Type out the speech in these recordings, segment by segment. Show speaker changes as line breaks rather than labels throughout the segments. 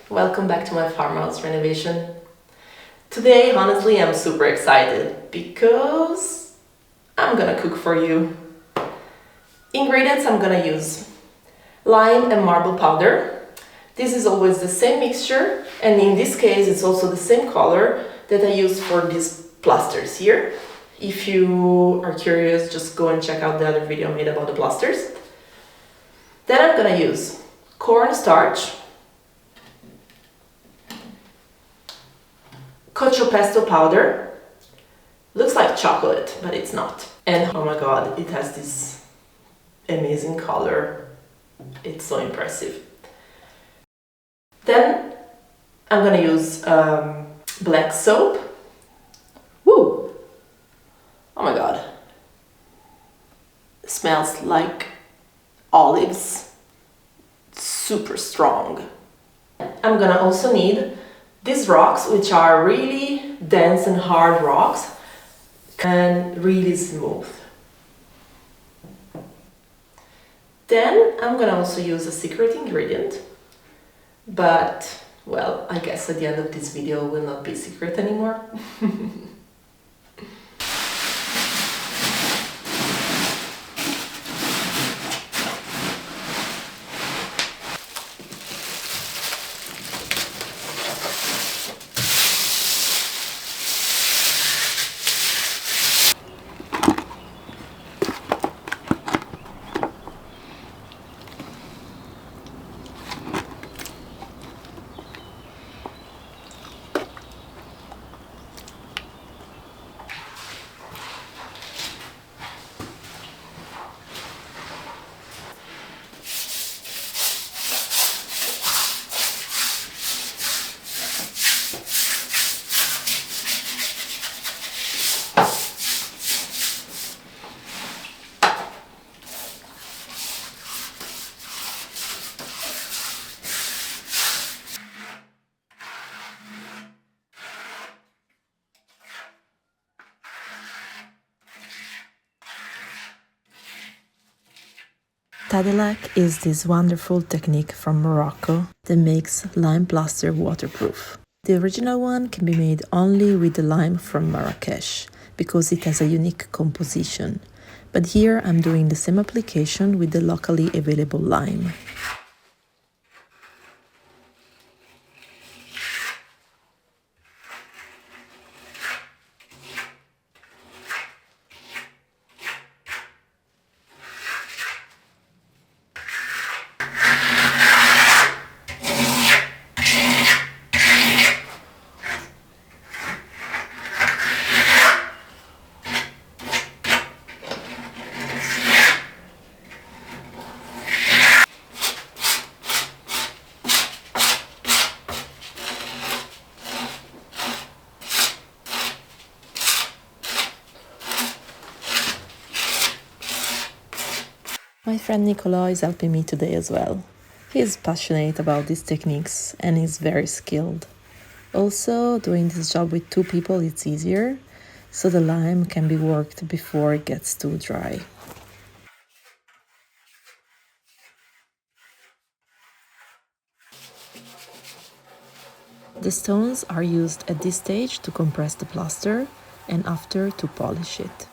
welcome back to my farmhouse renovation. Today, honestly, I'm super excited because I'm gonna cook for you. Ingredients I'm gonna use: lime and marble powder. This is always the same mixture, and in this case it's also the same color that I use for these plasters here. If you are curious, just go and check out the other video I made about the plasters. Then I'm gonna use cornstarch, Cocciopesto powder. Looks like chocolate, but it's not. And oh my god, it has this amazing color. It's so impressive. Then I'm gonna use black soap. Woo! Oh my god. It smells like olives. Super strong. I'm gonna also need these rocks, which are really dense and hard rocks and really smooth. Then I'm gonna also use a secret ingredient, but well, I guess at the end of this video will not be secret anymore. Tadelakt is this wonderful technique from Morocco that makes lime plaster waterproof. The original one can be made only with the lime from Marrakesh because it has a unique composition. But here I'm doing the same application with the locally available lime. My friend Nicola is helping me today as well. He is passionate about these techniques and is very skilled. Also, doing this job with two people is easier, so the lime can be worked before it gets too dry. The stones are used at this stage to compress the plaster and after to polish it.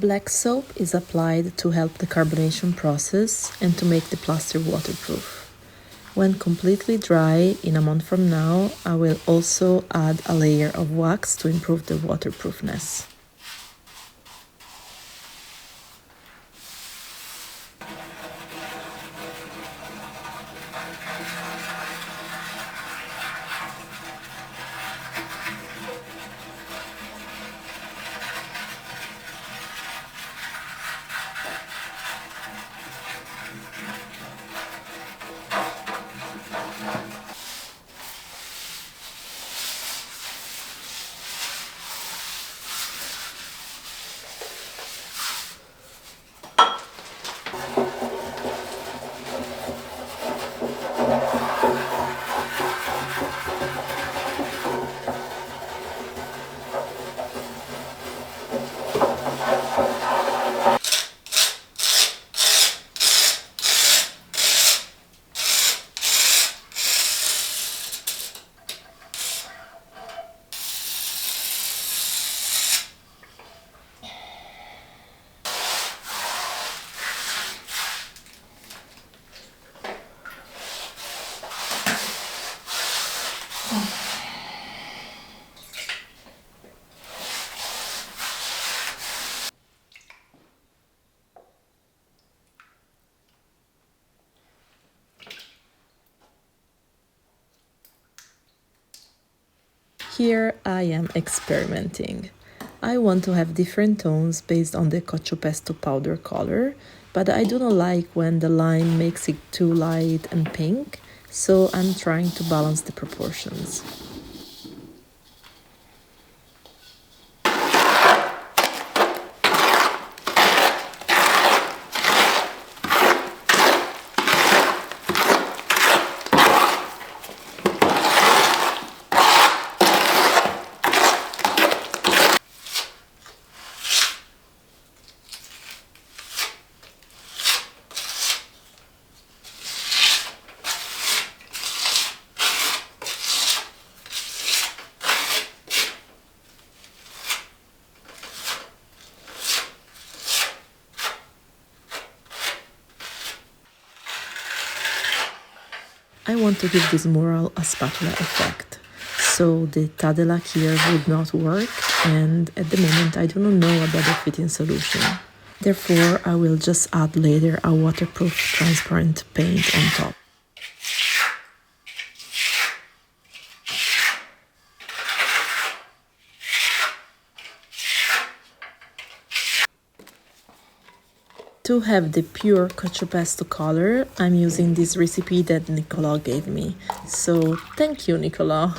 Black soap is applied to help the carbonation process and to make the plaster waterproof. When completely dry, in a month from now, I will also add a layer of wax to improve the waterproofness. Here I am experimenting. I want to have different tones based on the Cocciopesto powder color, but I do not like when the line makes it too light and pink, so I'm trying to balance the proportions. I want to give this mural a spatula effect, so the Tadelakt here would not work, and at the moment I do not know about the fitting solution. Therefore, I will just add later a waterproof transparent paint on top. To have the pure Cocciopesto color, I'm using this recipe that Nicola gave me. So thank you, Nicola.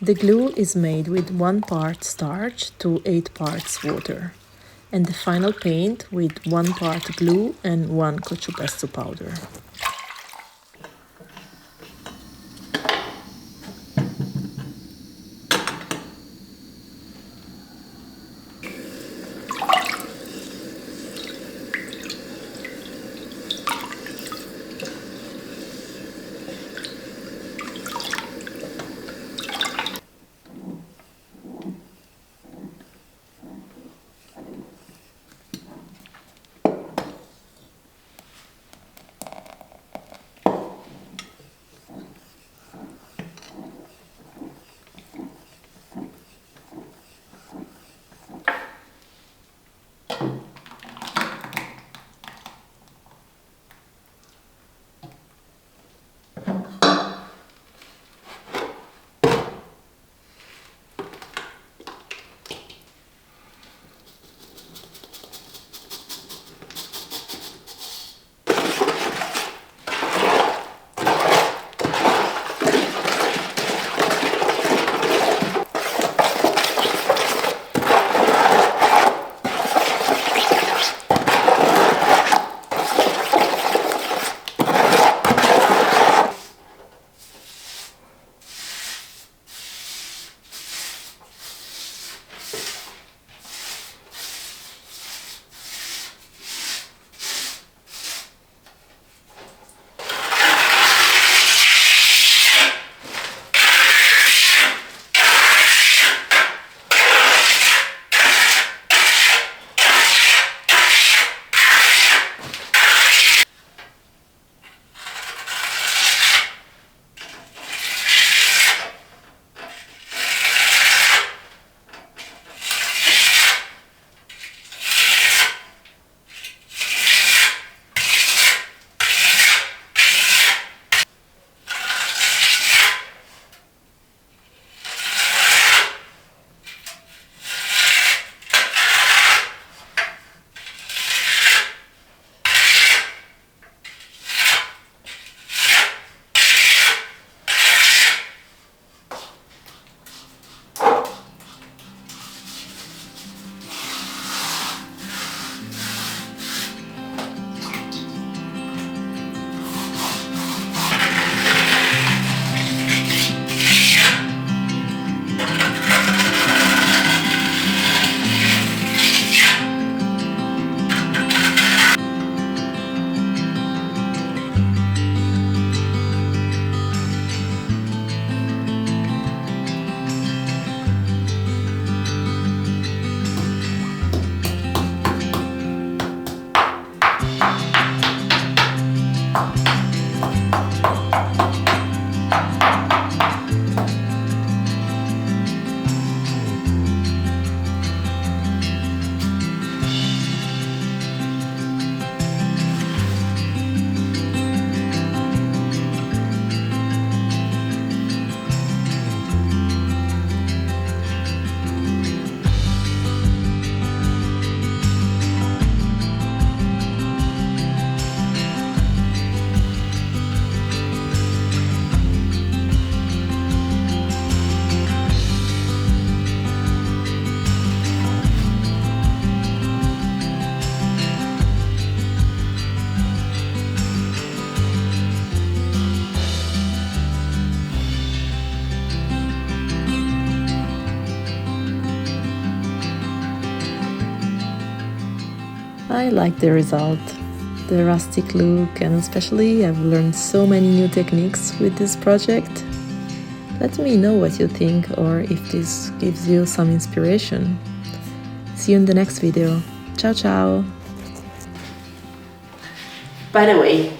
The glue is made with 1 part starch to 8 parts water, and the final paint with 1 part glue and 1 Cocciopesto powder.
I like the result, the rustic look, and especially I've learned so many new techniques with this project. Let me know what you think or if this gives you some inspiration. See you in the next video. Ciao ciao!
By the way,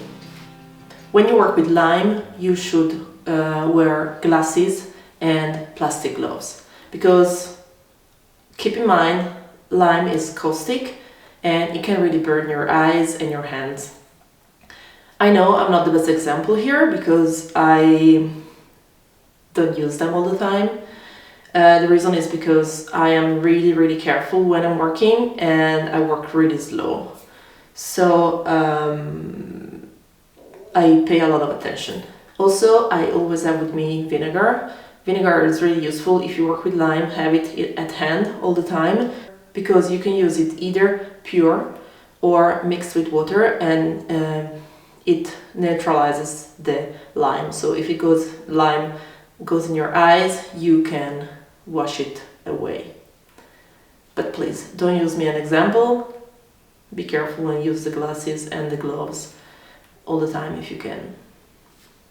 when you work with lime, you should wear glasses and plastic gloves, because keep in mind, lime is caustic and it can really burn your eyes and your hands. I know I'm not the best example here because I don't use them all the time. The reason is because I am really careful when I'm working and I work really slow. So I pay a lot of attention. Also, I always have with me vinegar. Vinegar is really useful if you work with lime, have it at hand all the time, because you can use it either pure or mixed with water, and it neutralizes the lime. So if lime goes in your eyes, you can wash it away. But please, don't use me as an example. Be careful and use the glasses and the gloves all the time if you can.